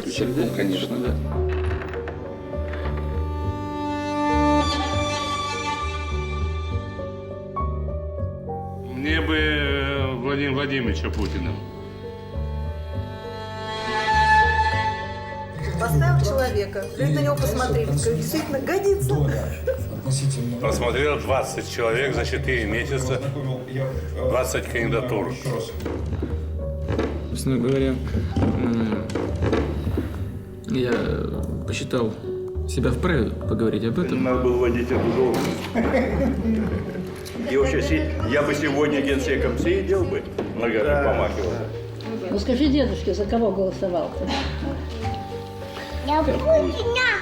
исключать, да? Конечно, да. Мне бы Владимира Владимировича Путина. Поставил человека, люди на него посмотрели, сказали, действительно годится. Просмотрел 20 человек за 4 месяца, 20 кандидатур. Собственно говоря, я посчитал себя вправе поговорить об этом. Надо было вводить эту должность. И вообще, я бы сегодня генсеком сидел бы, ногами помахивал. Ну скажи, дедушке, за кого голосовал ты? Я Путина.